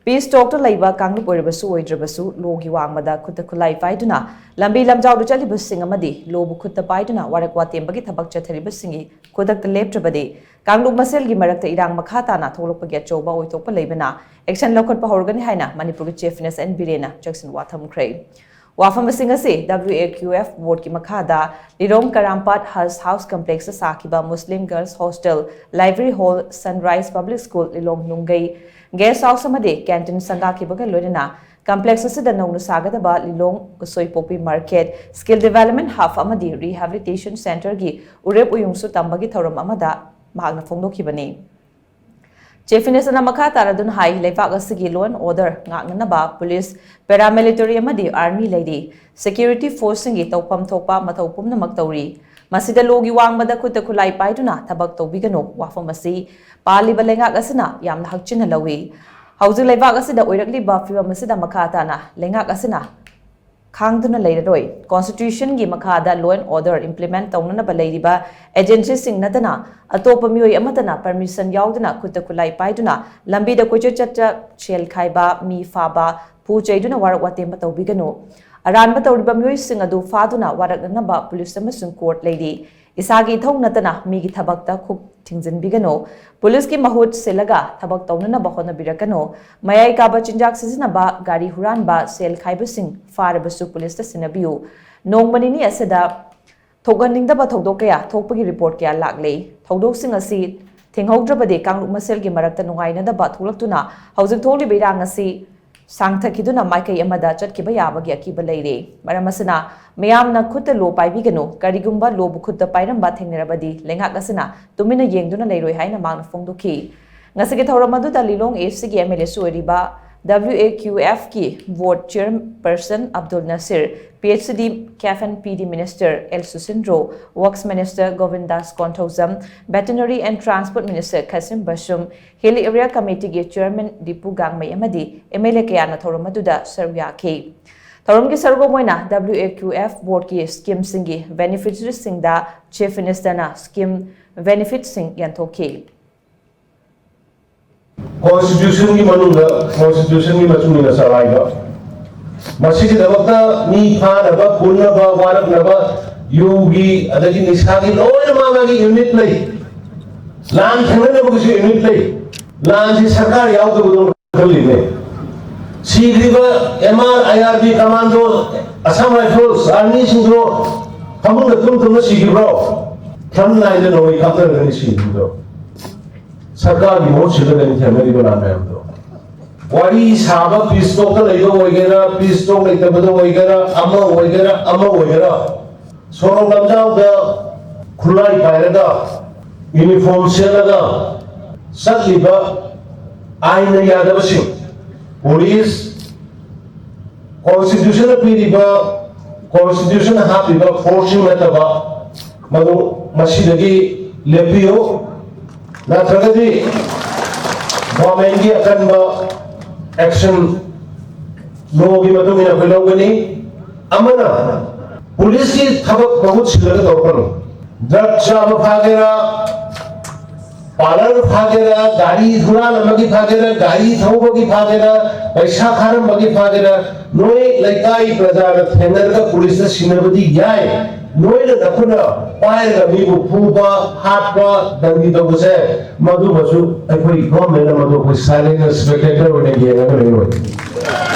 Peace talk to Laiba Kanglon Pairabasu Oidrabasu Logi Wangmada Khutlai Pairaga Lambi Lamjao Da Chatpa Singamadi Lobu Khutlai Pairaga Warakwa Tembagi Thabak Chathariba Singi Khudak the Leptrabadi Kanglon Maselgi Marakta Irang Makhatana Tholokpa Choba Oitopa Lebana Action Loukhatlagani Horgani HAINA Manipuri Chiefness and BIREN CHEKSHIN THAMKHRE Wafam Singase WAQF Board Ki Makhada Lirong Karampat House Complex Sakiba Muslim Girls Hostel Library Hall Sunrise Public School Lilong Nungai Guest House Amade Canton Sanga Kibaga Lodina Complex Asida Nonu Sagadaba Lilong Soy Popi Market Skill Development Hub Amadi Rehabilitation Center Gi Urep Uyungsu Tambagi Thoram Amada Magna Fondo Kibani Chiefness and Amaka Taradun High Levagasi Law and Order Nganaba Police Paramilitary Amadi Army Lady Security Forcing it Topam Topa Matopum Namaktori Masida Logi Wangmada Khutlai Pairaga Tabak Tobigano Wafamasi Pali Balenga Gasina Yam Hakchin Lawi Housing Levagasida Urakli Bafiba Masida Makatana Lenga Gasina Kangduna Laidoi Constitution Gi Makada Law and Order Implement Taunana Baladiba Agency Sing Natana Atopamui Amatana Permission Yaudana Khutlai Pairaga Lambi Da Chatpa Shell Kaiba Mi Faba Pujaiduna Warakwatemba Tobigano Aran Batauba Mui Sing Adu Faduna Waraganaba Police Amasung Court Lady Isagi Thong Natana Migi Tabakta Cook Tingzin Bigano Police Ki Mahut Selaga Tabak Taunana Bahona Birakano Mayai Kaba Chinjak Sizinaba Gari Huranba Sel Kaibusing Farabasu Police Sinabiu Nong Manini Aseda Toganing the Batodokaya Topagi report Kia Lagley Todok Sing a seat Tinghograbade Kanglon Maselgi Marakta Nungaina the Batulaktuna Housing Toli Biranga Sangta Kiduna Mike Yamada Chatkibayaba Yakiba Lady Maramasana Mayamna Kutta Lo Paibigano Karigumba Lobu Khutlai Pairaga Thengnirabadi Lengagasana Tumina Yengduna Leiroi Haina Magna Fongdoki Ngasigi Thoramadu Dalilong AFCG MLA Sueriba WAQF Ki Board Chairperson Abdul Nasir PhD CAFN PD Minister El Susindro Works Minister Govindas Kontozam Veterinary and Transport Minister Kasim Bashum Hilly Area Committee Chairman Dipu Gangmay Amadi MLA Kayana Thoramaduda Sarvyaki Thoramgi Sargo Moina WAQF Board Ki Scheme Singi Beneficiary Singda Chief Minister na Scheme Benefit Sing Yantoki Constitution ki manunga Constitution ki machunga saraiga Masjid Dabakta ni Panaba Punaba Waraknaba Yugi Adagi Nisagi Lower Mamagi unit play Land Kananabushi unit play Land is Sakari out of the Sea River MR IRB Commando Assam Rifles Army Sindro Kamu the Tum Sea Bro Come Nine the Novi Captain and Sea Sakari most sugar than Tamariba Wari Saba Pisto Lego Wagera, Pisto like the Bado Wagera, Amma Wagera. So Lamjao Da Chatpa Pairaga Uniform Selaga Satliba HAINA Yadavashing Police Constitution Piriba Constitution Hapiba Forcing Metaba Madu Masidagi Lepio Natragadi Bomengi Akanba Action Logi Matumina Pelogani Amana Police ki Tabak Bahut Silaga Topano Drug Chama Fagera Palar Fagera Gari Dhura Lamagi Fagera Gari Thobagi Fagera Paisa Kharam Bagi Fagera Noe Laikai Praja Thengarga Police Sinabadi Yai Noe Nakuna Pairaga Mibu Puba Hatpa Dangi Dobuse Madu Basu Every government Madu was silent spectator when again.